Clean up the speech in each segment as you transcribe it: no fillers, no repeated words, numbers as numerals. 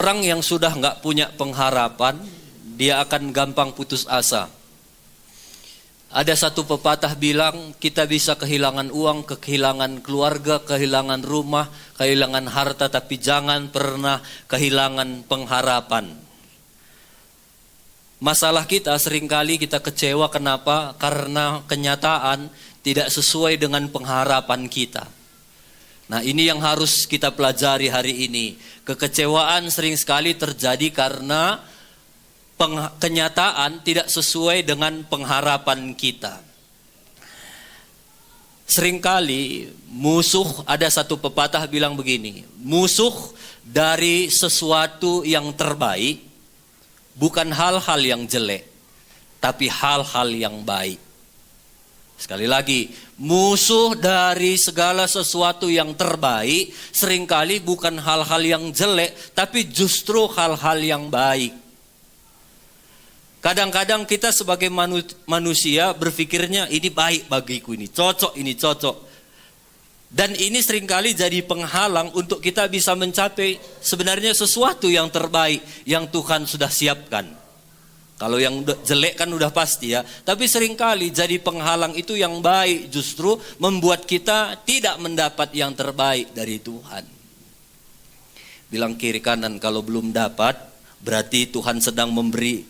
Orang yang sudah nggak punya pengharapan, dia akan gampang putus asa. Ada satu pepatah bilang, kita bisa kehilangan uang, kehilangan keluarga, kehilangan rumah, kehilangan harta, tapi jangan pernah kehilangan pengharapan. Masalah kita seringkali kita kecewa, kenapa? Karena kenyataan tidak sesuai dengan pengharapan kita. Nah, ini yang harus kita pelajari hari ini. Kekecewaan sering sekali terjadi karena kenyataan tidak sesuai dengan pengharapan kita. Seringkali musuh, ada satu pepatah bilang begini, musuh dari sesuatu yang terbaik bukan hal-hal yang jelek, tapi hal-hal yang baik. Sekali lagi, musuh dari segala sesuatu yang terbaik seringkali bukan hal-hal yang jelek, tapi justru hal-hal yang baik. Kadang-kadang kita sebagai manusia berpikirnya ini baik bagiku, ini cocok. Dan ini seringkali jadi penghalang untuk kita bisa mencapai sebenarnya sesuatu yang terbaik yang Tuhan sudah siapkan. Kalau yang jelek kan udah pasti ya. Tapi seringkali jadi penghalang itu yang baik justru membuat kita tidak mendapat yang terbaik dari Tuhan. Bilang kiri kanan, kalau belum dapat berarti Tuhan sedang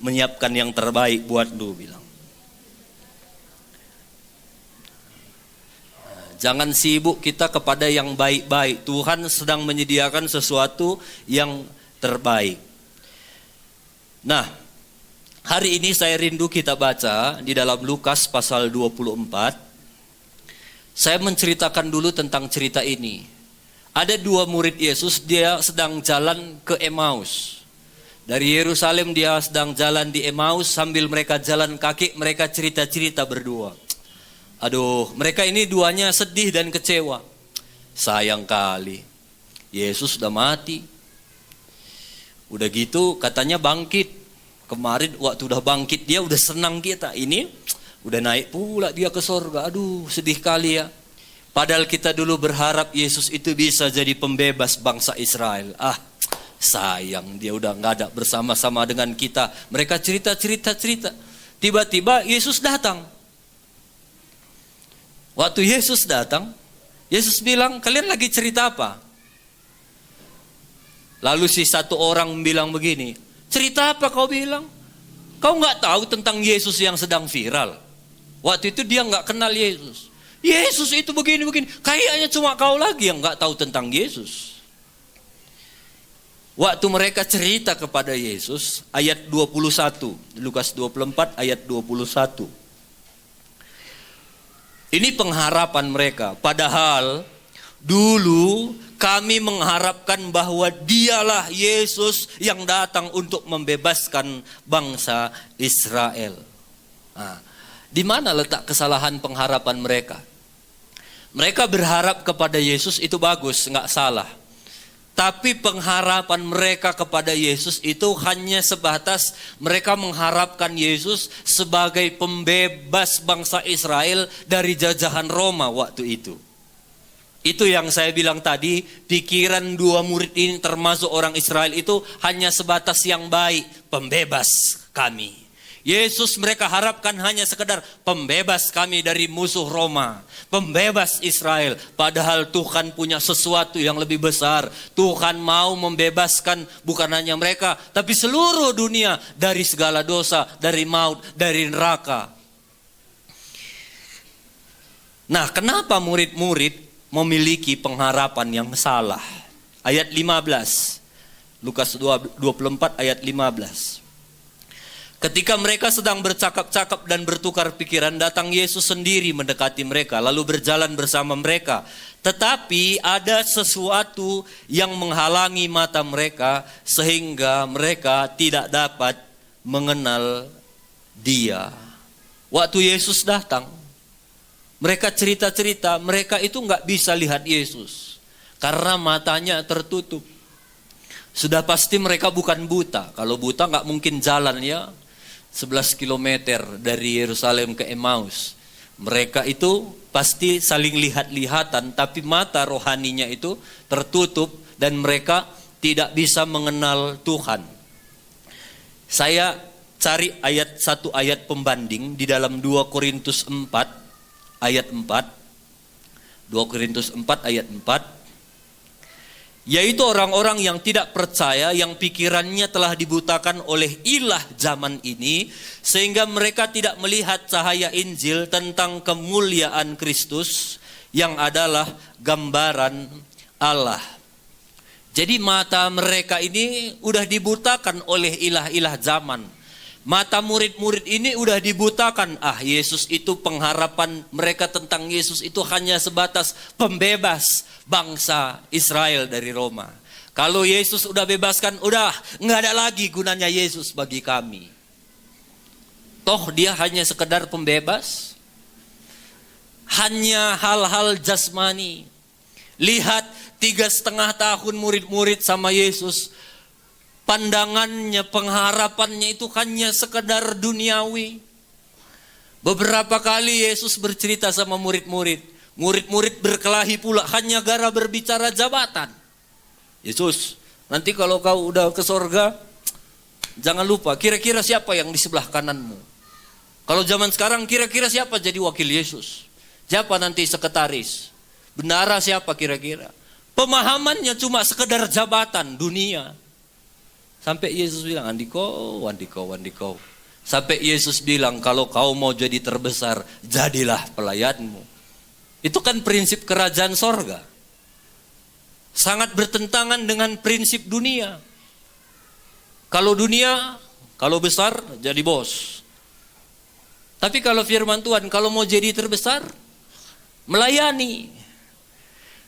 menyiapkan yang terbaik buat lu, bilang. Jangan sibuk kita kepada yang baik-baik. Tuhan sedang menyediakan sesuatu yang terbaik. Nah, hari ini saya rindu kita baca di dalam Lukas pasal 24. Saya menceritakan dulu tentang cerita ini. Ada dua murid Yesus, dia sedang jalan ke Emmaus. Dari Yerusalem dia sedang jalan di Emmaus, sambil mereka jalan kaki, mereka cerita-cerita berdua. Aduh, mereka ini duanya sedih dan kecewa. Sayang kali, Yesus sudah mati. Udah gitu katanya bangkit. Kemarin waktu udah bangkit dia udah senang kita. Ini udah naik pula dia ke sorga. Aduh, sedih kali ya. Padahal kita dulu berharap Yesus itu bisa jadi pembebas bangsa Israel. Sayang dia udah gak ada bersama-sama dengan kita. Mereka cerita. Tiba-tiba Yesus datang. Waktu Yesus datang, Yesus bilang, kalian lagi cerita apa? Lalu si satu orang bilang begini, cerita apa kau bilang? Kau gak tahu tentang Yesus yang sedang viral? Waktu itu dia gak kenal Yesus. Yesus itu begini. Kayaknya cuma kau lagi yang gak tahu tentang Yesus. Waktu mereka cerita kepada Yesus, ayat 21, Lukas 24 ayat 21. Ini pengharapan mereka. Padahal dulu kami mengharapkan bahwa dialah Yesus yang datang untuk membebaskan bangsa Israel. Di mana letak kesalahan pengharapan mereka? Mereka berharap kepada Yesus itu bagus, nggak salah. Tapi pengharapan mereka kepada Yesus itu hanya sebatas mereka mengharapkan Yesus sebagai pembebas bangsa Israel dari jajahan Roma waktu itu. Itu yang saya bilang tadi, pikiran dua murid ini termasuk orang Israel itu hanya sebatas yang baik, pembebas kami. Yesus mereka harapkan hanya sekedar pembebas kami dari musuh Roma, pembebas Israel. Padahal Tuhan punya sesuatu yang lebih besar. Tuhan mau membebaskan bukan hanya mereka, tapi seluruh dunia dari segala dosa, dari maut, dari neraka. Nah, kenapa murid-murid memiliki pengharapan yang salah? Ayat 15, Lukas 24 ayat 15. Ketika mereka sedang bercakap-cakap dan bertukar pikiran, datang Yesus sendiri mendekati mereka, lalu berjalan bersama mereka. Tetapi ada sesuatu yang menghalangi mata mereka, sehingga mereka tidak dapat mengenal Dia. Waktu Yesus datang, mereka cerita-cerita, mereka itu nggak bisa lihat Yesus karena matanya tertutup. Sudah pasti mereka bukan buta. Kalau buta nggak mungkin jalan ya 11 kilometer dari Yerusalem ke Emmaus. Mereka itu pasti saling lihat-lihatan, tapi mata rohaninya itu tertutup dan mereka tidak bisa mengenal Tuhan. Saya cari satu ayat pembanding di dalam 2 Korintus 4 ayat 4. 2 Korintus 4 ayat 4. Yaitu orang-orang yang tidak percaya, yang pikirannya telah dibutakan oleh ilah zaman ini, sehingga mereka tidak melihat cahaya Injil tentang kemuliaan Kristus yang adalah gambaran Allah. Jadi mata mereka ini udah dibutakan oleh ilah-ilah zaman. Mata murid-murid ini udah dibutakan. Yesus itu, pengharapan mereka tentang Yesus itu hanya sebatas pembebas bangsa Israel dari Roma. Kalau Yesus udah bebaskan, udah nggak ada lagi gunanya Yesus bagi kami. Toh dia hanya sekedar pembebas. Hanya hal-hal jasmani. Lihat 3,5 tahun murid-murid sama Yesus. Pandangannya, pengharapannya itu hanya sekedar duniawi. Beberapa kali Yesus bercerita sama murid-murid. Murid-murid berkelahi pula hanya gara berbicara jabatan. Yesus, nanti kalau kau udah ke sorga, jangan lupa kira-kira siapa yang di sebelah kananmu. Kalau zaman sekarang kira-kira siapa jadi wakil Yesus? Siapa nanti sekretaris? Bendara siapa kira-kira? Pemahamannya cuma sekedar jabatan dunia. Sampai Yesus bilang, Andiko. Sampai Yesus bilang, kalau kau mau jadi terbesar, jadilah pelayanmu. Itu kan prinsip kerajaan sorga. Sangat bertentangan dengan prinsip dunia. Kalau dunia, kalau besar, jadi bos. Tapi kalau firman Tuhan, kalau mau jadi terbesar, melayani.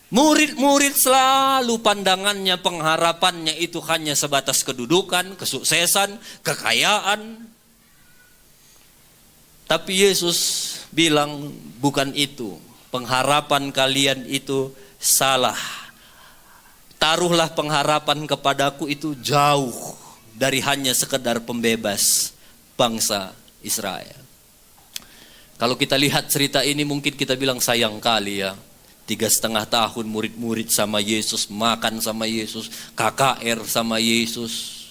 Murid-murid selalu pandangannya, pengharapannya itu hanya sebatas kedudukan, kesuksesan, kekayaan. Tapi Yesus bilang bukan itu. Pengharapan kalian itu salah. Taruhlah pengharapan kepadaku itu jauh dari hanya sekedar pembebas bangsa Israel. Kalau kita lihat cerita ini mungkin kita bilang sayang kali ya. 3,5 tahun murid-murid sama Yesus, makan sama Yesus, KKR sama Yesus.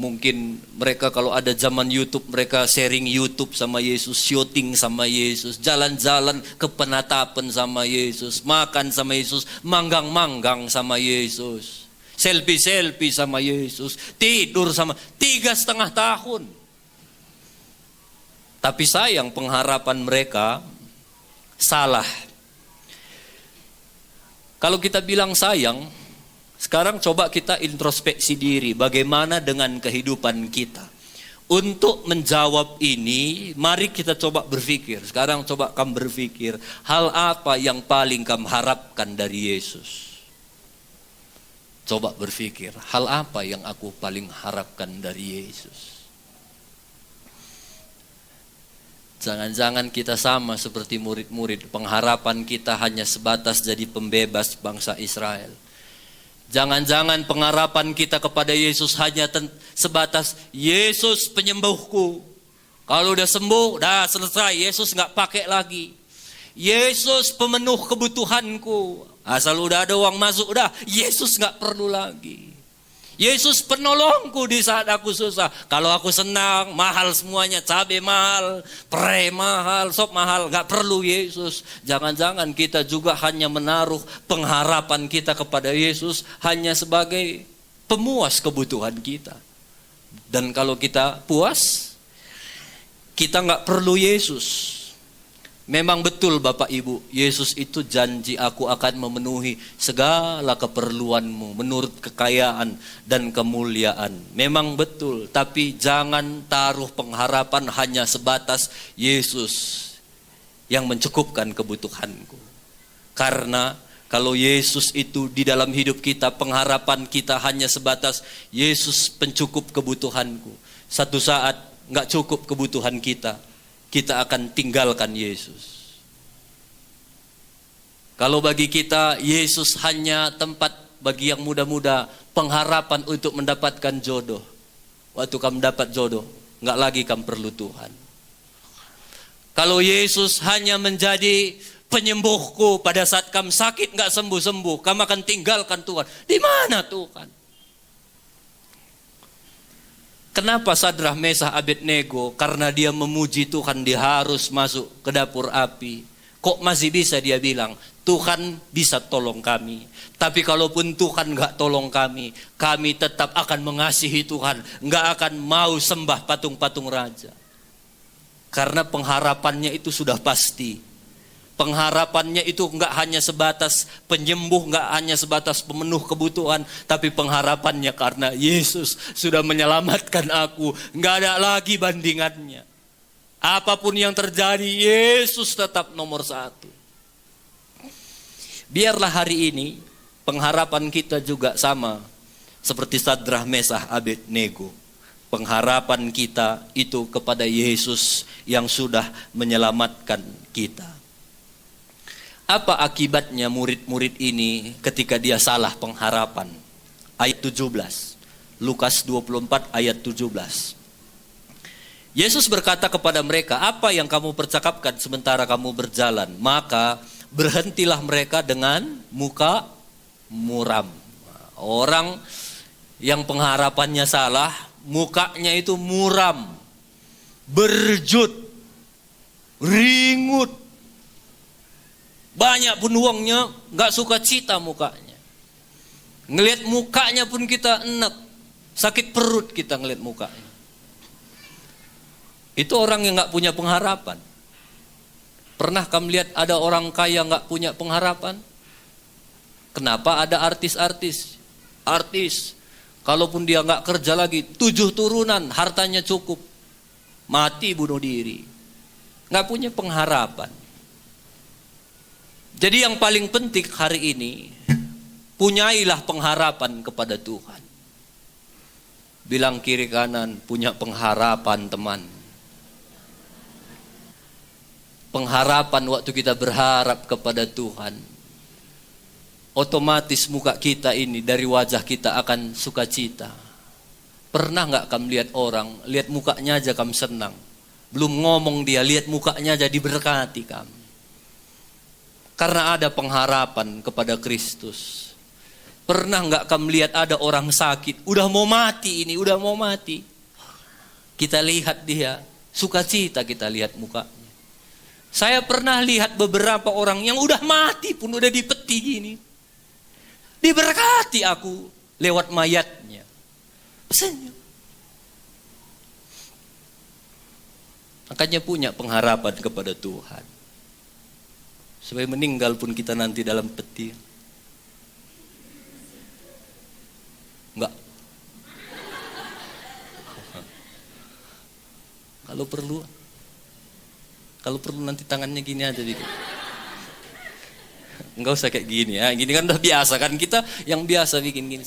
Mungkin mereka kalau ada zaman YouTube, mereka sharing YouTube sama Yesus, syuting sama Yesus, jalan-jalan ke penatapan sama Yesus, makan sama Yesus, manggang-manggang sama Yesus, selfie-selfie sama Yesus, tidur sama 3,5 tahun. Tapi sayang pengharapan mereka salah. Kalau kita bilang sayang, sekarang coba kita introspeksi diri. Bagaimana dengan kehidupan kita? Untuk menjawab ini, mari kita coba berpikir. Sekarang coba kamu berpikir, hal apa yang paling kamu harapkan dari Yesus? Coba berpikir, hal apa yang aku paling harapkan dari Yesus? Jangan-jangan kita sama seperti murid-murid. Pengharapan kita hanya sebatas jadi pembebas bangsa Israel. Jangan-jangan pengharapan kita kepada Yesus hanya sebatas Yesus penyembuhku. Kalau udah sembuh, udah selesai. Yesus gak pakai lagi. Yesus pemenuh kebutuhanku. Asal udah ada uang masuk, udah Yesus gak perlu lagi. Yesus penolongku di saat aku susah. Kalau aku senang, mahal semuanya, cabai mahal, pre mahal, sop mahal, gak perlu Yesus. Jangan-jangan kita juga hanya menaruh pengharapan kita kepada Yesus hanya sebagai pemuas kebutuhan kita. Dan kalau kita puas, kita gak perlu Yesus. Memang betul Bapak Ibu, Yesus itu janji aku akan memenuhi segala keperluanmu menurut kekayaan dan kemuliaan. Memang betul, tapi jangan taruh pengharapan hanya sebatas Yesus yang mencukupkan kebutuhanku. Karena kalau Yesus itu di dalam hidup kita, pengharapan kita hanya sebatas Yesus pencukup kebutuhanku. Satu saat gak cukup kebutuhan kita akan tinggalkan Yesus. Kalau bagi kita Yesus hanya tempat bagi yang muda-muda, pengharapan untuk mendapatkan jodoh. Waktu kamu dapat jodoh, gak lagi kamu perlu Tuhan. Kalau Yesus hanya menjadi penyembuhku pada saat kamu sakit nggak sembuh-sembuh, kamu akan tinggalkan Tuhan. Di mana Tuhan? Kenapa Sadrah, Mesah, Abednego? Karena dia memuji Tuhan, dia harus masuk ke dapur api. Kok masih bisa dia bilang, Tuhan bisa tolong kami. Tapi kalaupun Tuhan gak tolong kami tetap akan mengasihi Tuhan. Gak akan mau sembah patung-patung raja. Karena pengharapannya itu sudah pasti. Pengharapannya itu enggak hanya sebatas penyembuh, enggak hanya sebatas pemenuh kebutuhan, tapi pengharapannya karena Yesus sudah menyelamatkan aku, enggak ada lagi bandingannya. Apapun yang terjadi, Yesus tetap nomor satu. Biarlah hari ini pengharapan kita juga sama seperti Sadrah, Mesah, Abednego. Pengharapan kita itu kepada Yesus yang sudah menyelamatkan kita. Apa akibatnya murid-murid ini ketika dia salah pengharapan? Ayat 17. Lukas 24 ayat 17. Yesus berkata kepada mereka, apa yang kamu percakapkan sementara kamu berjalan? Maka berhentilah mereka dengan muka muram. Orang yang pengharapannya salah, mukanya itu muram, berjut, ringut. Banyak pun uangnya, gak suka cita mukanya. Ngelihat mukanya pun kita enak. Sakit perut kita ngelihat mukanya. Itu orang yang gak punya pengharapan. Pernah kamu lihat ada orang kaya gak punya pengharapan? Kenapa ada artis-artis? Artis, kalaupun dia gak kerja lagi, 7 turunan, hartanya cukup. Mati bunuh diri. Gak punya pengharapan. Jadi yang paling penting hari ini, punyailah pengharapan kepada Tuhan. Bilang kiri kanan, punya pengharapan teman. Pengharapan waktu kita berharap kepada Tuhan. Otomatis muka kita ini, dari wajah kita akan sukacita. Pernah gak kamu lihat orang, lihat mukanya aja kamu senang. Belum ngomong dia, lihat mukanya aja diberkati kamu. Karena ada pengharapan kepada Kristus. Pernah enggak kamu lihat ada orang sakit, udah mau mati ini, udah mau mati. Kita lihat dia, sukacita kita lihat mukanya. Saya pernah lihat beberapa orang yang udah mati pun udah di peti gini. Diberkati aku lewat mayatnya. Senyum. Makanya punya pengharapan kepada Tuhan. Supaya meninggal pun kita nanti dalam peti. Enggak. Kalau perlu nanti tangannya gini aja dikit. Enggak usah kayak gini ya. Gini kan udah biasa kan, kita yang biasa bikin gini.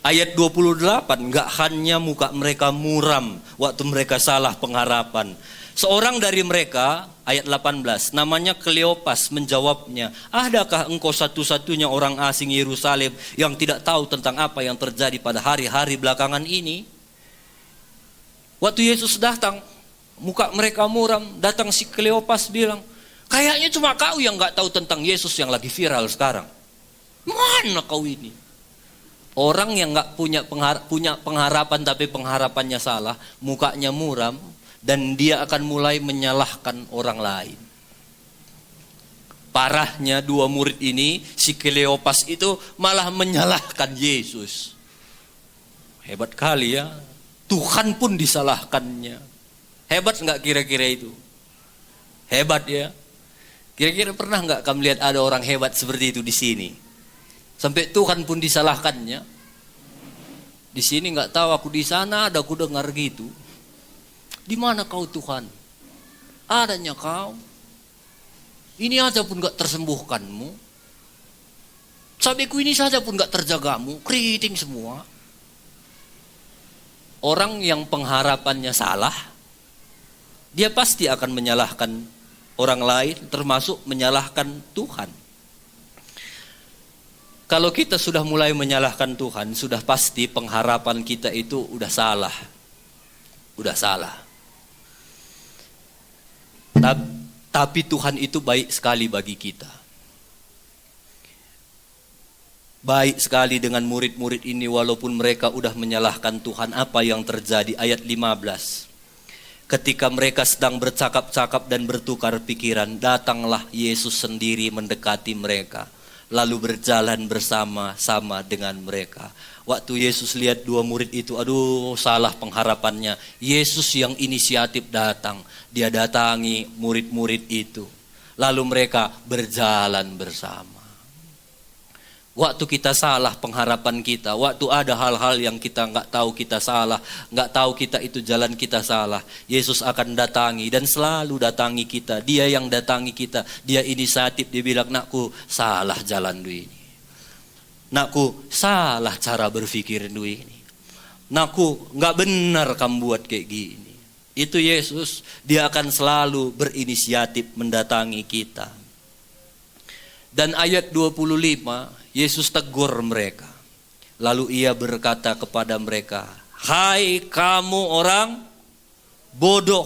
Ayat 28, enggak hanya muka mereka muram waktu mereka salah pengharapan. Seorang dari mereka, ayat 18, namanya Kleopas menjawabnya, adakah engkau satu-satunya orang asing Yerusalem yang tidak tahu tentang apa yang terjadi pada hari-hari belakangan ini? Waktu Yesus datang, muka mereka muram, datang si Kleopas bilang, kayaknya cuma kau yang gak tahu tentang Yesus yang lagi viral sekarang. Mana kau ini? Orang yang gak punya pengharapan tapi pengharapannya salah, mukanya muram, dan dia akan mulai menyalahkan orang lain. Parahnya dua murid ini, si Kleopas itu malah menyalahkan Yesus. Hebat kali ya, Tuhan pun disalahkannya. Hebat gak kira-kira itu? Hebat ya. Kira-kira pernah gak kamu lihat ada orang hebat seperti itu di sini? Sampai Tuhan pun disalahkannya. Di sini nggak tahu, aku di sana ada aku dengar gitu. Di mana kau Tuhan? Adanya kau. Ini aja pun nggak tersembuhkanmu. Sabiku ini saja pun nggak terjagamu. Keriting semua. Orang yang pengharapannya salah, dia pasti akan menyalahkan orang lain, termasuk menyalahkan Tuhan. Kalau kita sudah mulai menyalahkan Tuhan, sudah pasti pengharapan kita itu udah salah. Udah salah. Tapi Tuhan itu baik sekali bagi kita. Baik sekali dengan murid-murid ini walaupun mereka udah menyalahkan Tuhan. Apa yang terjadi? Ayat 15. Ketika mereka sedang bercakap-cakap dan bertukar pikiran, datanglah Yesus sendiri mendekati mereka, lalu berjalan bersama-sama dengan mereka. Waktu Yesus lihat dua murid itu, aduh salah pengharapannya. Yesus yang inisiatif datang, dia datangi murid-murid itu. Lalu mereka berjalan bersama. Waktu kita salah pengharapan kita, waktu ada hal-hal yang kita nggak tahu kita salah, nggak tahu kita itu jalan kita salah, Yesus akan datangi dan selalu datangi kita. Dia yang datangi kita, dia inisiatif, dia bilang, nakku salah jalan lu ini, nakku salah cara berpikir lu ini, nakku nggak benar kamu buat kayak gini. Itu Yesus, dia akan selalu berinisiatif mendatangi kita. Dan ayat 25, Yesus tegur mereka. Lalu ia berkata kepada mereka, hai kamu orang bodoh.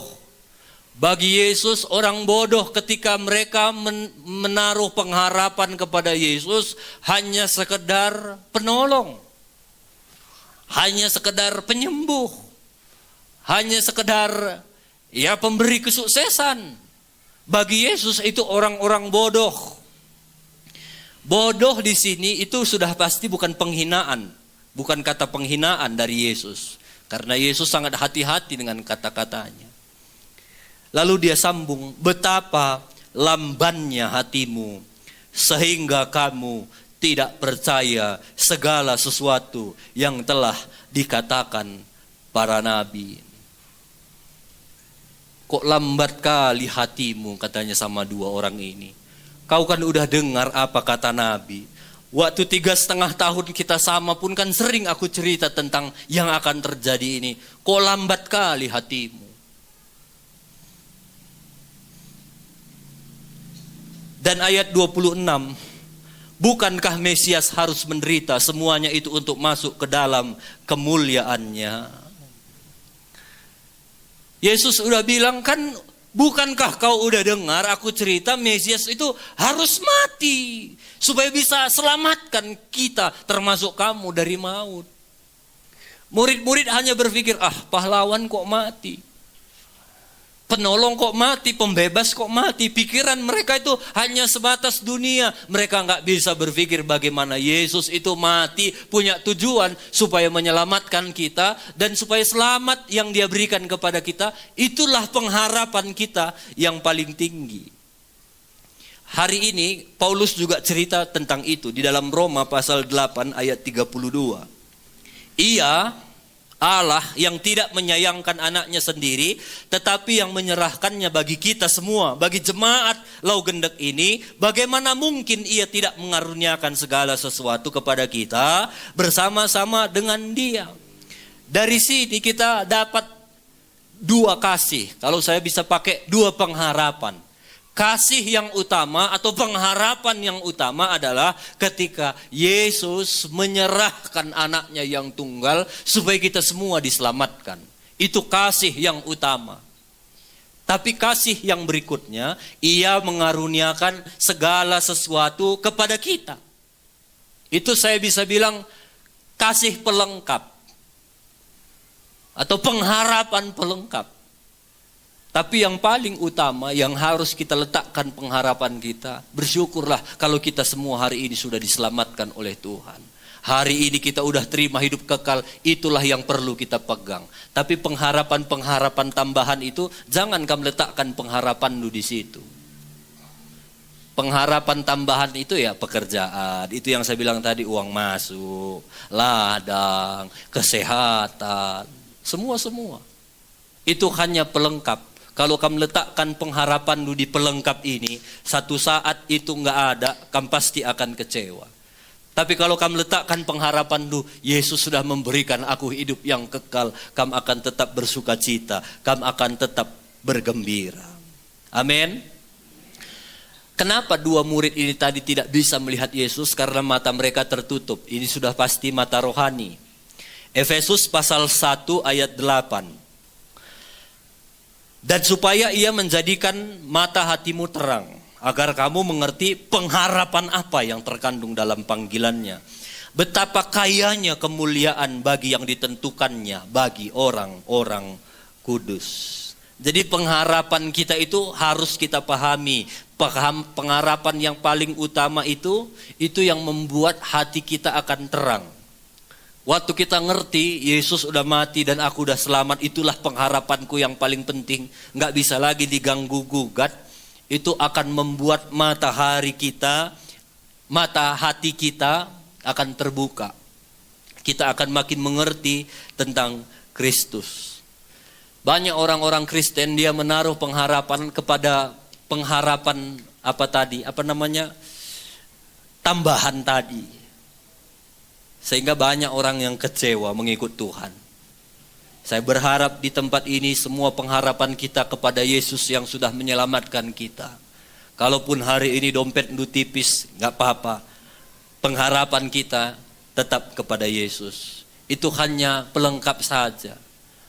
Bagi Yesus orang bodoh ketika mereka menaruh pengharapan kepada Yesus hanya sekedar penolong. Hanya sekedar penyembuh. Hanya sekedar pemberi kesuksesan. Bagi Yesus itu orang-orang bodoh. Bodoh di sini itu sudah pasti bukan penghinaan, bukan kata penghinaan dari Yesus, karena Yesus sangat hati-hati dengan kata-katanya. Lalu dia sambung, betapa lambannya hatimu sehingga kamu tidak percaya segala sesuatu yang telah dikatakan para nabi. Kok lambat kali hatimu, katanya sama dua orang ini. Kau kan udah dengar apa kata Nabi. Waktu 3,5 tahun kita sama pun kan sering aku cerita tentang yang akan terjadi ini. Kok lambat kali hatimu. Dan ayat 26. Bukankah Mesias harus menderita semuanya itu untuk masuk ke dalam kemuliaannya? Yesus udah bilang kan, bukankah kau udah dengar aku cerita Mesias itu harus mati supaya bisa selamatkan kita termasuk kamu dari maut. Murid-murid hanya berpikir, pahlawan kok mati, penolong kok mati, pembebas kok mati. Pikiran mereka itu hanya sebatas dunia. Mereka nggak bisa berpikir bagaimana Yesus itu mati punya tujuan supaya menyelamatkan kita dan supaya selamat yang dia berikan kepada kita. Itulah pengharapan kita yang paling tinggi. Hari ini Paulus juga cerita tentang itu di dalam Roma pasal 8 ayat 32. Ia, Allah yang tidak menyayangkan anaknya sendiri, tetapi yang menyerahkannya bagi kita semua, bagi jemaat Laugendek ini, bagaimana mungkin ia tidak mengaruniakan segala sesuatu kepada kita bersama-sama dengan dia. Dari sini kita dapat dua kasih, kalau saya bisa pakai dua pengharapan. Kasih yang utama atau pengharapan yang utama adalah ketika Yesus menyerahkan anaknya yang tunggal supaya kita semua diselamatkan. Itu kasih yang utama. Tapi kasih yang berikutnya, ia mengaruniakan segala sesuatu kepada kita. Itu saya bisa bilang kasih pelengkap. Atau pengharapan pelengkap. Tapi yang paling utama yang harus kita letakkan pengharapan kita, bersyukurlah kalau kita semua hari ini sudah diselamatkan oleh Tuhan. Hari ini kita udah terima hidup kekal, itulah yang perlu kita pegang. Tapi pengharapan-pengharapan tambahan itu, jangan kamu letakkan pengharapan lu di situ. Pengharapan tambahan itu ya pekerjaan, itu yang saya bilang tadi, uang masuk, ladang, kesehatan, semua. Itu hanya pelengkap. Kalau kamu letakkan pengharapan lu di pelengkap ini, satu saat itu nggak ada, kamu pasti akan kecewa. Tapi kalau kamu letakkan pengharapan lu, Yesus sudah memberikan aku hidup yang kekal, kamu akan tetap bersuka cita, kamu akan tetap bergembira. Amin. Kenapa dua murid ini tadi tidak bisa melihat Yesus? Karena mata mereka tertutup. Ini sudah pasti mata rohani. Efesus pasal 1 ayat 8. Dan supaya ia menjadikan mata hatimu terang, agar kamu mengerti pengharapan apa yang terkandung dalam panggilannya. Betapa kayanya kemuliaan bagi yang ditentukannya, bagi orang-orang kudus. Jadi pengharapan kita itu harus kita pahami. Pengharapan yang paling utama itu yang membuat hati kita akan terang. Waktu kita ngerti Yesus udah mati dan aku udah selamat, itulah pengharapanku yang paling penting. Nggak bisa lagi diganggu gugat. Itu akan membuat mata hati kita akan terbuka. Kita akan makin mengerti tentang Kristus. Banyak orang-orang Kristen dia menaruh pengharapan kepada pengharapan tambahan tadi. Sehingga banyak orang yang kecewa mengikut Tuhan. Saya berharap di tempat ini semua pengharapan kita kepada Yesus yang sudah menyelamatkan kita. Kalaupun hari ini dompet lu tipis, gak apa-apa. Pengharapan kita tetap kepada Yesus. Itu hanya pelengkap saja.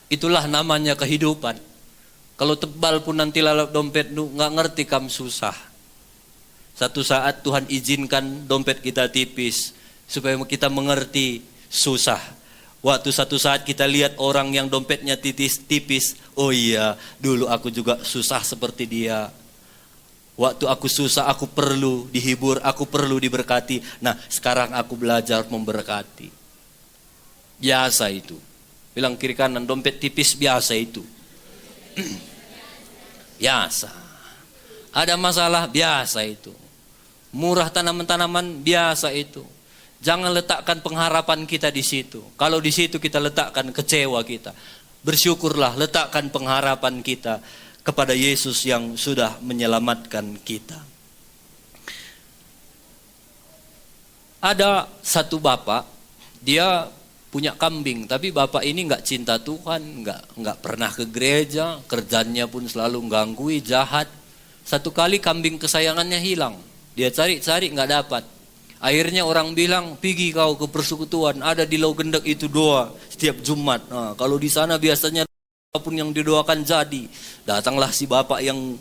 Itulah namanya kehidupan. Kalau tebal pun nanti lalap dompet lu, gak ngerti kam susah. Satu saat Tuhan izinkan dompet kita tipis, supaya kita mengerti susah. Waktu satu saat kita lihat orang yang dompetnya tipis, oh iya, dulu aku juga susah seperti dia. Waktu aku susah, aku perlu dihibur, aku perlu diberkati. Nah, sekarang aku belajar memberkati. Biasa itu. Bilang kiri kanan, dompet tipis biasa itu. Biasa. Ada masalah, biasa itu. Murah tanaman-tanaman, biasa itu. Jangan letakkan pengharapan kita di situ. Kalau di situ kita letakkan kecewa kita. Bersyukurlah, letakkan pengharapan kita kepada Yesus yang sudah menyelamatkan kita. Ada satu bapak, dia punya kambing, tapi bapak ini nggak cinta Tuhan, nggak pernah ke gereja, kerjanya pun selalu gangguin, jahat. Satu kali kambing kesayangannya hilang, dia cari-cari nggak dapat. Akhirnya orang bilang, pergi kau ke persekutuan, ada di Lau Gendek itu doa setiap Jumat. Nah, kalau di sana biasanya apapun yang didoakan jadi. Datanglah si bapak yang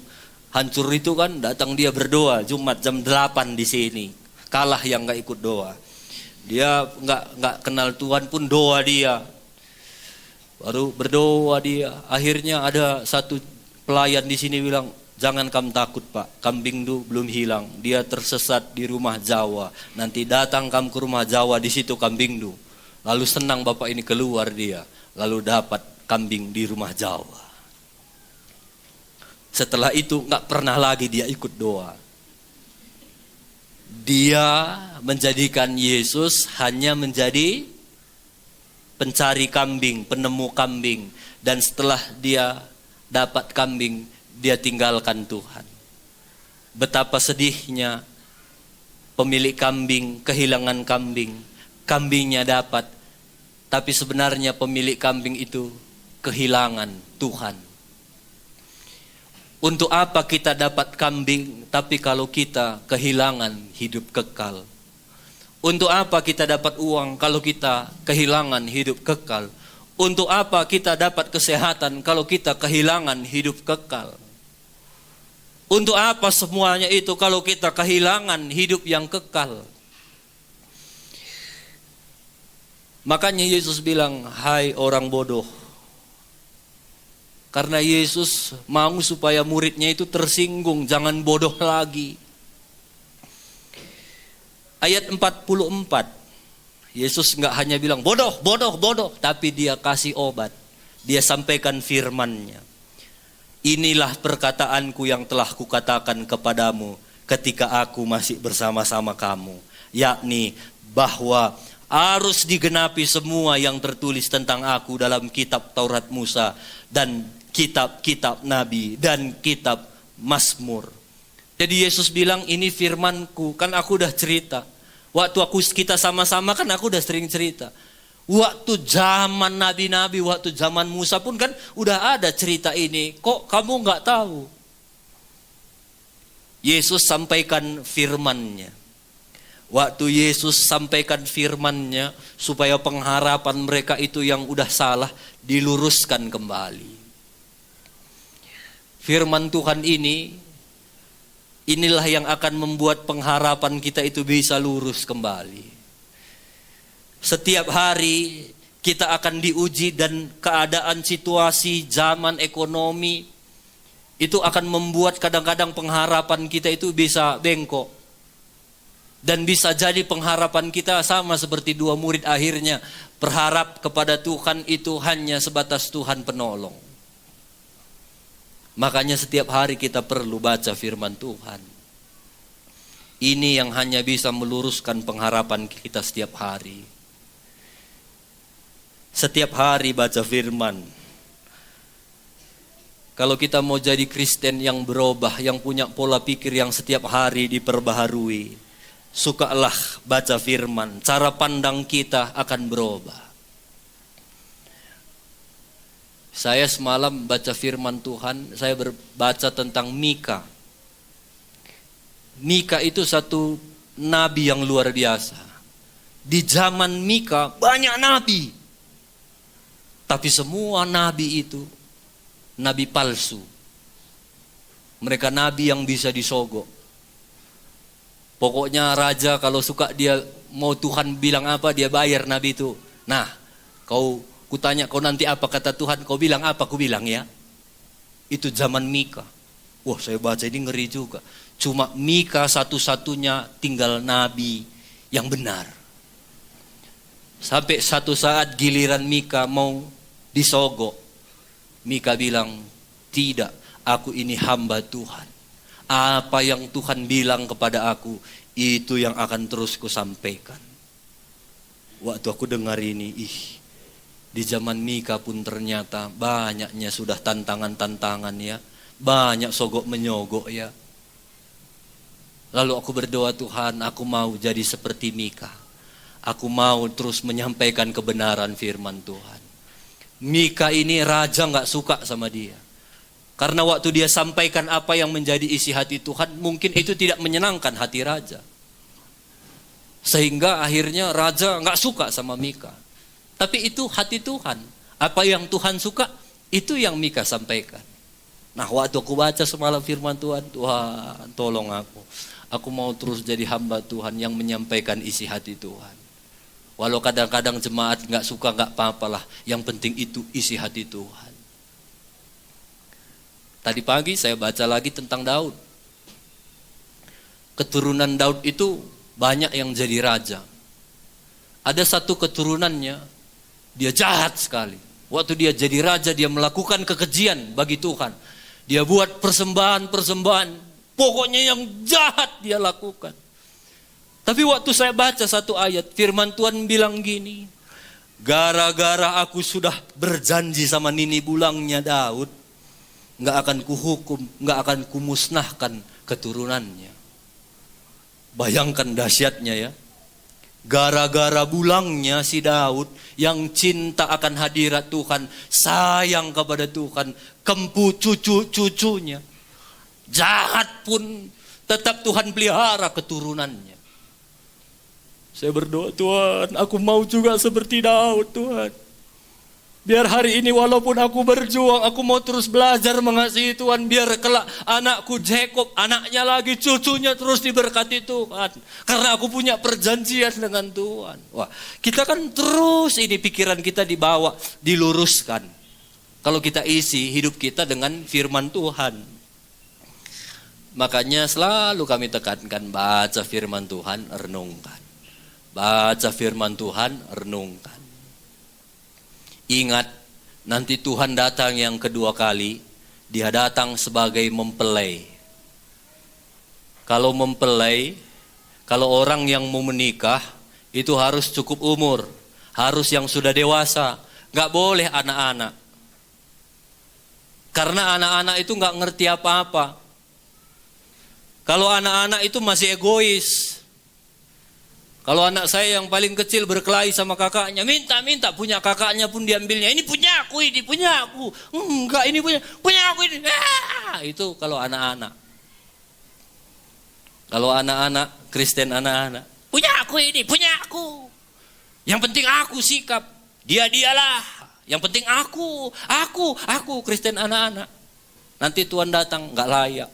hancur itu kan, datang dia berdoa Jumat jam 8 di sini. Kalah yang nggak ikut doa. Dia nggak kenal Tuhan pun doa dia. Baru berdoa dia. Akhirnya ada satu pelayan di sini bilang, jangan kamu takut Pak, kambing itu belum hilang. Dia tersesat di rumah Jawa. Nanti datang kamu ke rumah Jawa, di situ kambing itu. Lalu senang bapak ini keluar dia. Lalu dapat kambing di rumah Jawa. Setelah itu nggak pernah lagi dia ikut doa. Dia menjadikan Yesus hanya menjadi pencari kambing, penemu kambing. Dan setelah dia dapat kambing, dia tinggalkan Tuhan. Betapa sedihnya pemilik kambing kehilangan kambing. Kambingnya dapat, tapi sebenarnya pemilik kambing itu kehilangan Tuhan. Untuk apa kita dapat kambing, tapi kalau kita kehilangan hidup kekal? Untuk apa kita dapat uang kalau kita kehilangan hidup kekal? Untuk apa kita dapat kesehatan kalau kita kehilangan hidup kekal? Untuk apa semuanya itu kalau kita kehilangan hidup yang kekal? Makanya Yesus bilang, hai orang bodoh. Karena Yesus mau supaya muridnya itu tersinggung, jangan bodoh lagi. Ayat 44, Yesus nggak hanya bilang bodoh, bodoh, bodoh, tapi dia kasih obat. Dia sampaikan firman-Nya. Inilah perkataanku yang telah kukatakan kepadamu ketika aku masih bersama-sama kamu. Yakni bahwa harus digenapi semua yang tertulis tentang aku dalam kitab Taurat Musa dan kitab-kitab Nabi dan kitab Mazmur. Jadi Yesus bilang ini firmanku, kan aku udah cerita. Waktu kita sama-sama kan aku udah sering cerita. Waktu zaman nabi-nabi, waktu zaman Musa pun kan udah ada cerita ini. Kok kamu nggak tahu? Yesus sampaikan firman-Nya. Waktu Yesus sampaikan firman-Nya supaya pengharapan mereka itu yang udah salah diluruskan kembali. firman Tuhan inilah yang akan membuat pengharapan kita itu bisa lurus kembali. Setiap hari kita akan diuji dan keadaan situasi, zaman, ekonomi itu akan membuat kadang-kadang pengharapan kita itu bisa bengkok. Dan bisa jadi pengharapan kita sama seperti dua murid akhirnya berharap kepada Tuhan itu hanya sebatas Tuhan penolong. Makanya setiap hari kita perlu baca firman Tuhan. Ini yang hanya bisa meluruskan pengharapan kita setiap hari. Setiap hari baca firman. Kalau kita mau jadi Kristen yang berubah, yang punya pola pikir yang setiap hari diperbaharui, sukalah baca firman, cara pandang kita akan berubah. Saya semalam baca firman Tuhan, saya berbaca tentang Mika. Mika itu satu nabi yang luar biasa. Di zaman Mika banyak nabi. Tapi semua nabi itu nabi palsu. Mereka nabi yang bisa disogok. Pokoknya raja kalau suka dia mau Tuhan bilang apa dia bayar nabi itu. Nah, kutanya kau nanti apa kata Tuhan, kau bilang apa, ku bilang ya. Itu zaman Mika. Wah, saya baca ini ngeri juga. Cuma Mika satu-satunya tinggal nabi yang benar. Sampai satu saat giliran Mika mau disogok. Mika bilang, tidak, aku ini hamba Tuhan. Apa yang Tuhan bilang kepada aku, itu yang akan terus kusampaikan. Waktu aku dengar ini, di zaman Mika pun ternyata banyaknya sudah tantangan-tantangan ya. Banyak sogok menyogok ya. Lalu aku berdoa, Tuhan, aku mau jadi seperti Mika. Aku mau terus menyampaikan kebenaran firman Tuhan. Mika ini raja gak suka sama dia. Karena waktu dia sampaikan apa yang menjadi isi hati Tuhan, mungkin itu tidak menyenangkan hati raja. Sehingga akhirnya raja gak suka sama Mika. Tapi itu hati Tuhan. Apa yang Tuhan suka, itu yang Mika sampaikan. Nah, waktu aku baca semalam firman Tuhan, Tuhan tolong aku. Aku mau terus jadi hamba Tuhan yang menyampaikan isi hati Tuhan. Walau kadang-kadang jemaat gak suka, gak apa-apalah. Yang penting itu isi hati Tuhan. Tadi pagi saya baca lagi tentang Daud. Keturunan Daud itu banyak yang jadi raja. Ada satu keturunannya, dia jahat sekali. Waktu dia jadi raja, dia melakukan kekejian bagi Tuhan. Dia buat persembahan-persembahan. Pokoknya yang jahat dia lakukan. Tapi waktu saya baca satu ayat, firman Tuhan bilang gini, gara-gara aku sudah berjanji sama nini bulangnya Daud, gak akan kuhukum, gak akan kumusnahkan keturunannya. Bayangkan dahsyatnya ya. Gara-gara bulangnya si Daud yang cinta akan hadirat Tuhan, sayang kepada Tuhan, kempu cucu-cucunya, jahat pun tetap Tuhan pelihara keturunannya. Saya berdoa, Tuhan, aku mau juga seperti Daud, Tuhan. Biar hari ini walaupun aku berjuang, aku mau terus belajar mengasihi Tuhan. Biar kelak anakku Jacob, anaknya lagi, cucunya terus diberkati Tuhan. Karena aku punya perjanjian dengan Tuhan. Wah, kita kan terus ini pikiran kita dibawa, diluruskan. Kalau kita isi hidup kita dengan firman Tuhan. Makanya selalu kami tekankan, baca firman Tuhan, renungkan. Baca firman Tuhan, renungkan. Ingat, nanti Tuhan datang yang kedua kali, dia datang sebagai mempelai. Kalau mempelai, kalau orang yang mau menikah, itu harus cukup umur. Harus yang sudah dewasa. Gak boleh anak-anak. Karena anak-anak itu gak ngerti apa-apa. Kalau anak-anak itu masih egois. Kalau anak saya yang paling kecil berkelahi sama kakaknya, minta punya kakaknya pun diambilnya. Ini punya aku, ini punya aku. Enggak, ini punya aku ini. Itu kalau anak-anak. Kalau anak-anak, Kristen anak-anak, punya aku ini, punya aku. Yang penting aku sikap, dialah. Yang penting aku, Kristen anak-anak. Nanti Tuhan datang nggak layak.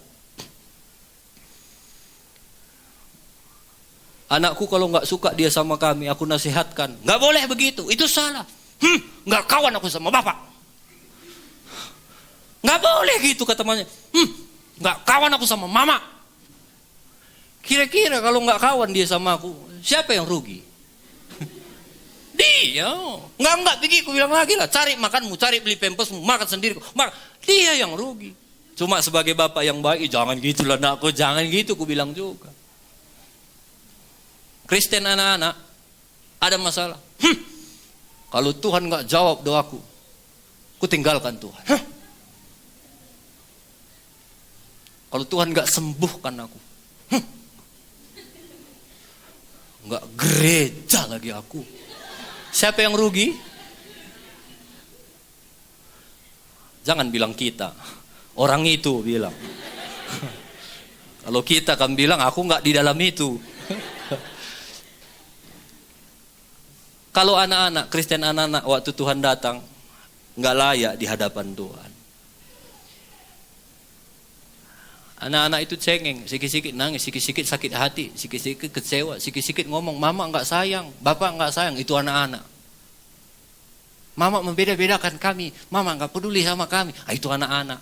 Anakku kalau nggak suka dia sama kami, aku nasihatkan. Nggak boleh begitu, itu salah. Nggak kawan aku sama bapak. Nggak boleh gitu kata temannya. Nggak kawan aku sama mama. Kira-kira kalau nggak kawan dia sama aku, siapa yang rugi? Dia. Nggak pergi, aku bilang lagi lah. Cari makanmu, cari beli pampasmu, makan sendiri. Dia yang rugi. Cuma sebagai bapak yang baik, jangan gitu lah anakku, jangan gitu, aku bilang juga. Kristen anak-anak ada masalah. Kalau Tuhan nggak jawab doaku, aku tinggalkan Tuhan. Kalau Tuhan nggak sembuhkan aku, nggak gereja lagi aku. Siapa yang rugi? Jangan bilang kita, orang itu bilang. Kalau kita kan bilang aku nggak di dalam itu. Kalau anak-anak, Kristen anak-anak waktu Tuhan datang, nggak layak di hadapan Tuhan. Anak-anak itu cengeng, sikit-sikit nangis, sikit-sikit sakit hati, sikit-sikit kecewa, sikit-sikit ngomong, mama nggak sayang, bapak nggak sayang, itu anak-anak. Mama membeda-bedakan kami, mama nggak peduli sama kami, itu anak-anak.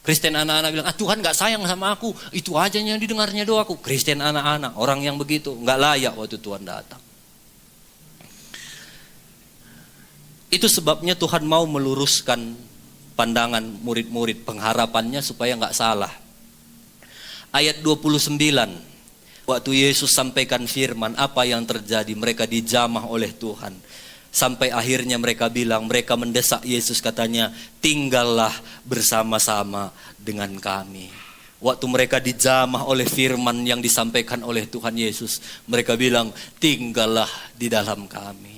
Kristen anak-anak bilang, Tuhan nggak sayang sama aku, itu aja yang didengarnya doaku. Kristen anak-anak, orang yang begitu, nggak layak waktu Tuhan datang. Itu sebabnya Tuhan mau meluruskan pandangan murid-murid, pengharapannya supaya nggak salah. Ayat 29, waktu Yesus sampaikan firman, apa yang terjadi? Mereka dijamah oleh Tuhan. Sampai akhirnya mereka bilang, mereka mendesak Yesus, katanya, tinggallah bersama-sama dengan kami. Waktu mereka dijamah oleh firman yang disampaikan oleh Tuhan Yesus, mereka bilang, tinggallah di dalam kami.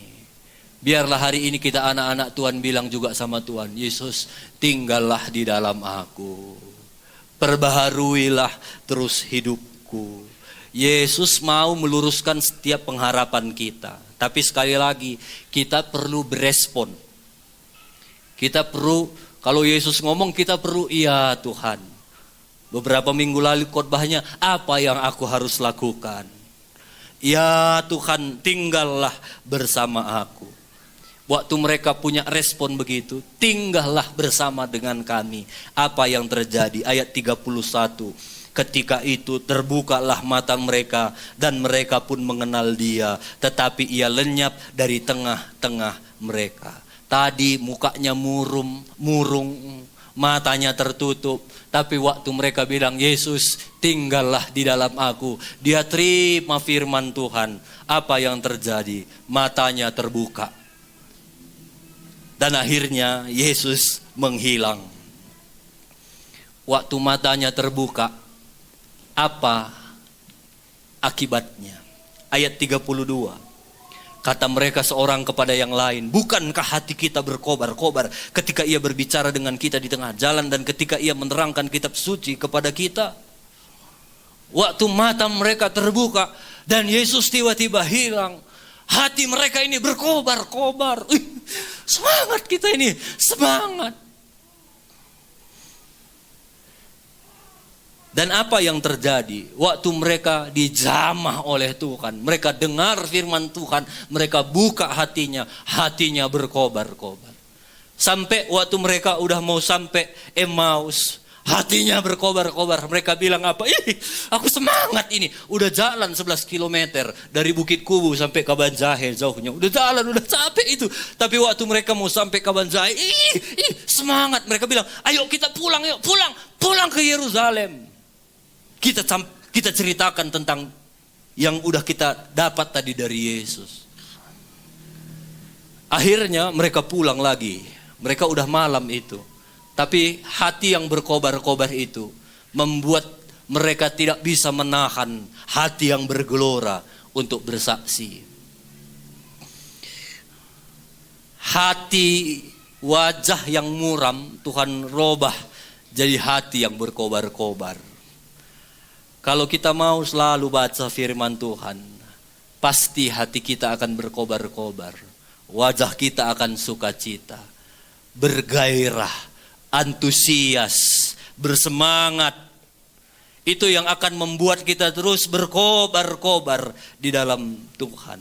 Biarlah hari ini kita anak-anak Tuhan bilang juga sama Tuhan, Yesus, tinggallah di dalam aku. Perbaharuilah terus hidupku. Yesus mau meluruskan setiap pengharapan kita. Tapi sekali lagi, kita perlu berespon. Kita perlu, kalau Yesus ngomong, kita perlu, iya Tuhan. Beberapa minggu lalu khotbahnya, apa yang aku harus lakukan? Ya Tuhan, tinggallah bersama aku. Waktu mereka punya respon begitu, tinggallah bersama dengan kami. Apa yang terjadi? Ayat 31. Ketika itu terbukalah mata mereka dan mereka pun mengenal dia. Tetapi ia lenyap dari tengah-tengah mereka. Tadi mukanya murung, matanya tertutup. Tapi waktu mereka bilang, Yesus tinggallah di dalam aku, dia terima firman Tuhan. Apa yang terjadi? Matanya terbuka. Dan akhirnya Yesus menghilang. Waktu matanya terbuka, apa akibatnya? Ayat 32. Kata mereka seorang kepada yang lain, bukankah hati kita berkobar-kobar ketika ia berbicara dengan kita di tengah jalan dan ketika ia menerangkan kitab suci kepada kita? Waktu mata mereka terbuka dan Yesus tiba-tiba hilang, hati mereka ini berkobar-kobar. Semangat kita ini, semangat. Dan apa yang terjadi? Waktu mereka dijamah oleh Tuhan, mereka dengar firman Tuhan, mereka buka hatinya, hatinya berkobar-kobar. Sampai waktu mereka udah mau sampai Emmaus, hatinya berkobar-kobar. Mereka bilang apa? Aku semangat ini. Udah jalan 11 km dari Bukit Kubu sampai Kabanjahe jauhnya. Udah jalan, udah capek itu. Tapi waktu mereka mau sampai Kabanjahe, semangat. Mereka bilang, ayo kita pulang, yuk pulang ke Yerusalem. Kita ceritakan tentang yang udah kita dapat tadi dari Yesus. Akhirnya mereka pulang lagi. Mereka udah malam itu. Tapi hati yang berkobar-kobar itu membuat mereka tidak bisa menahan hati yang bergelora untuk bersaksi. Hati wajah yang muram Tuhan robah jadi hati yang berkobar-kobar. Kalau kita mau selalu baca firman Tuhan, pasti hati kita akan berkobar-kobar. Wajah kita akan sukacita, bergairah, antusias, bersemangat. Itu yang akan membuat kita terus berkobar-kobar di dalam Tuhan.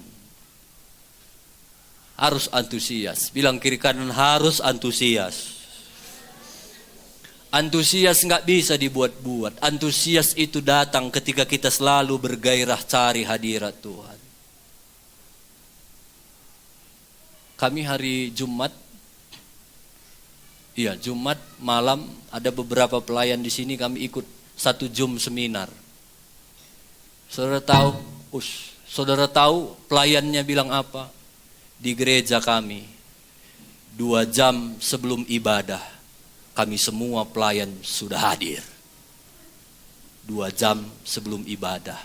Harus antusias. Bilang kiri kanan, harus antusias. Antusias nggak bisa dibuat-buat. Antusias itu datang ketika kita selalu bergairah cari hadirat Tuhan. Kami hari Jumat, Jumat malam ada beberapa pelayan di sini, kami ikut 1 jam seminar. Saudara tahu pelayannya bilang apa? Di gereja kami 2 jam sebelum ibadah, kami semua pelayan sudah hadir. 2 jam sebelum ibadah,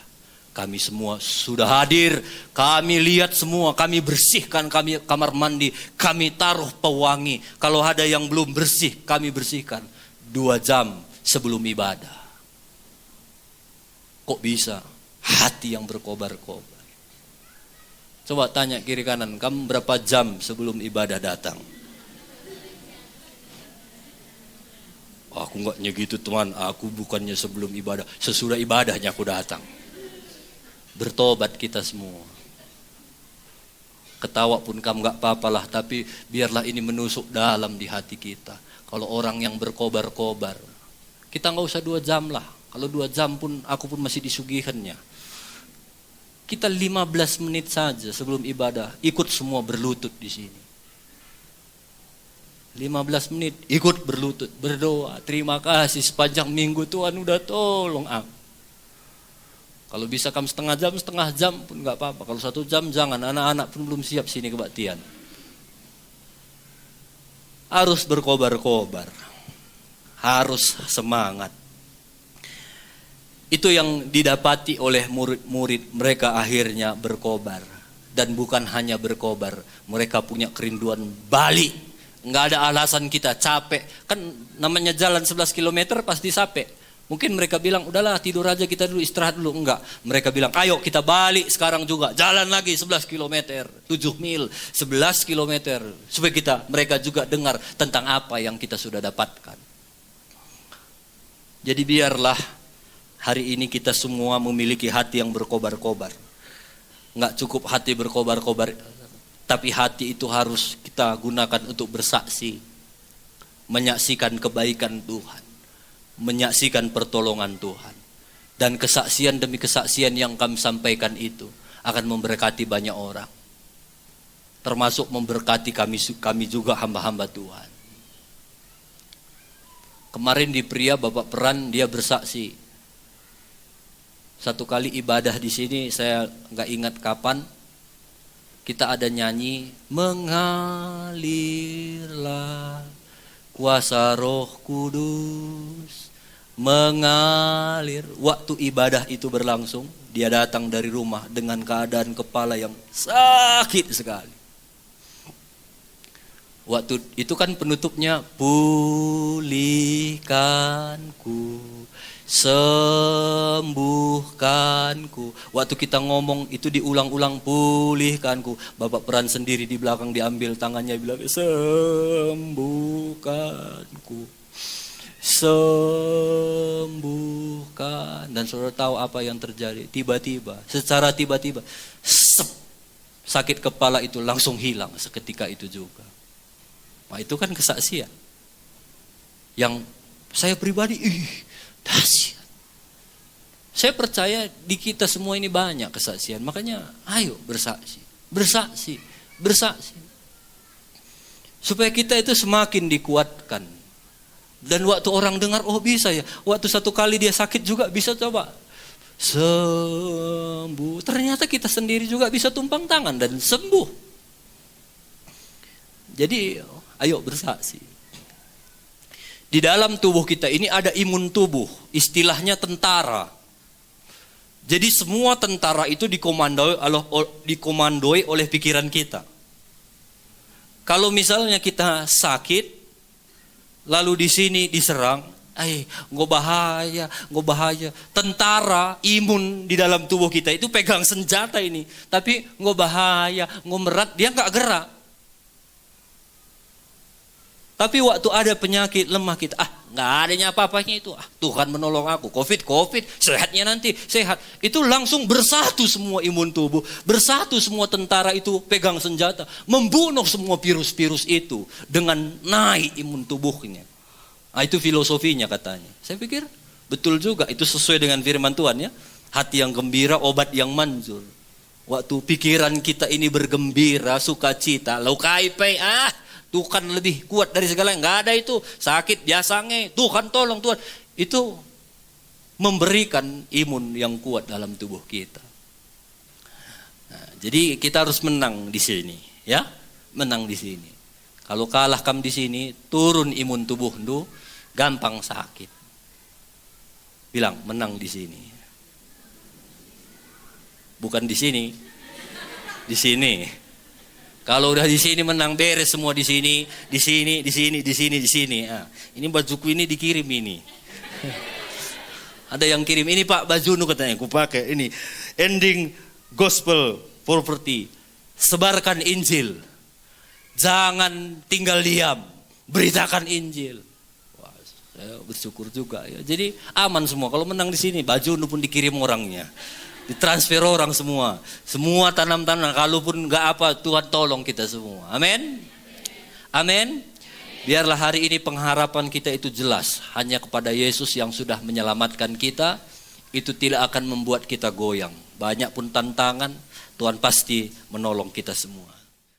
kami semua sudah hadir. Kami lihat semua, kami bersihkan kamar mandi, kami taruh pewangi. Kalau ada yang belum bersih, kami bersihkan. 2 jam sebelum ibadah. Kok bisa? Hati yang berkobar-kobar. Coba tanya kiri kanan, kamu berapa jam sebelum ibadah datang? Aku enggaknya gitu teman, aku bukannya sebelum ibadah, sesudah ibadahnya aku datang. Bertobat kita semua. Ketawa pun kamu enggak apa-apalah, tapi biarlah ini menusuk dalam di hati kita. Kalau orang yang berkobar-kobar, kita enggak usah 2 jam lah. Kalau 2 jam pun aku pun masih disugihannya. Kita 15 menit saja sebelum ibadah, ikut semua berlutut di sini. 15 menit ikut berlutut, berdoa, terima kasih sepanjang minggu Tuhan udah tolong aku. Kalau bisa kamu setengah jam pun enggak apa-apa. Kalau 1 jam jangan, anak-anak pun belum siap sini kebaktian. Harus berkobar-kobar. Harus semangat. Itu yang didapati oleh murid-murid, mereka akhirnya berkobar. Dan bukan hanya berkobar, mereka punya kerinduan balik. Enggak ada alasan kita capek. Kan namanya jalan 11 km pasti capek. Mungkin mereka bilang, udahlah tidur aja kita dulu, istirahat dulu. Enggak, mereka bilang, ayo kita balik sekarang juga. Jalan lagi 11 km, 7 mil, 11 km. Supaya mereka juga dengar tentang apa yang kita sudah dapatkan. Jadi biarlah hari ini kita semua memiliki hati yang berkobar-kobar. Enggak cukup hati berkobar-kobar, tapi hati itu harus kita gunakan untuk bersaksi. Menyaksikan kebaikan Tuhan. Menyaksikan pertolongan Tuhan. Dan kesaksian demi kesaksian yang kami sampaikan itu akan memberkati banyak orang. Termasuk memberkati kami juga hamba-hamba Tuhan. Kemarin di Pria Bapak Peran dia bersaksi. Satu kali ibadah di sini, saya nggak ingat kapan, kita ada nyanyi, mengalirlah kuasa Roh Kudus, mengalir. Waktu ibadah itu berlangsung, dia datang dari rumah dengan keadaan kepala yang sakit sekali. Waktu itu kan penutupnya, pulihkanku, sembuhkanku. Waktu kita ngomong itu diulang-ulang, pulihkanku. Bapak Peran sendiri di belakang diambil tangannya bilang, sembuhkanku, sembuhkan. Dan saudara tahu apa yang terjadi? Secara tiba-tiba, sakit kepala itu langsung hilang seketika itu juga. Nah, itu kan kesaksian yang saya pribadi dahsyat. Saya percaya di kita semua ini banyak kesaksian. Makanya ayo bersaksi. Supaya kita itu semakin dikuatkan. Dan waktu orang dengar, oh bisa ya. Waktu satu kali dia sakit juga bisa coba sembuh. Ternyata kita sendiri juga bisa tumpang tangan dan sembuh. Jadi ayo bersaksi. Di dalam tubuh kita ini ada imun tubuh, istilahnya tentara. Jadi semua tentara itu dikomandoi oleh pikiran kita. Kalau misalnya kita sakit, lalu di sini diserang, nggak bahaya. Tentara imun di dalam tubuh kita itu pegang senjata ini, tapi nggak bahaya, nggak merat, dia nggak gerak. Tapi waktu ada penyakit lemah kita, nggak adanya apa-apanya itu. Tuhan menolong aku. Covid, sehatnya nanti sehat. Itu langsung bersatu semua imun tubuh, bersatu semua tentara itu pegang senjata, membunuh semua virus-virus itu dengan naik imun tubuhnya. Itu filosofinya katanya. Saya pikir betul juga, itu sesuai dengan firman Tuhan ya. Hati yang gembira, obat yang manjur. Waktu pikiran kita ini bergembira, sukacita, laukai Tuhan lebih kuat dari segala, nggak ada itu sakit biasanya, Tuhan tolong Tuhan, itu memberikan imun yang kuat dalam tubuh kita. Nah, jadi kita harus menang di sini, ya, menang di sini. Kalau kalah kamu di sini, turun imun tubuh lu, gampang sakit. Bilang menang di sini, bukan di sini, di sini. Kalau udah di sini menang beres semua di sini, di sini, di sini, di sini, di sini. Ini bajuku ini dikirim ini. Ada yang kirim ini Pak baju nu katanya, aku pakai ini. Ending gospel property. Sebarkan Injil. Jangan tinggal diam. Beritakan Injil. Wah, saya bersyukur juga ya. Jadi aman semua. Kalau menang di sini, baju nu pun dikirim orangnya. Ditransfer orang semua. Semua tanam-tanam. Kalaupun enggak apa, Tuhan tolong kita semua. Amin. Amin. Biarlah hari ini pengharapan kita itu jelas. Hanya kepada Yesus yang sudah menyelamatkan kita. Itu tidak akan membuat kita goyang. Banyak pun tantangan, Tuhan pasti menolong kita semua.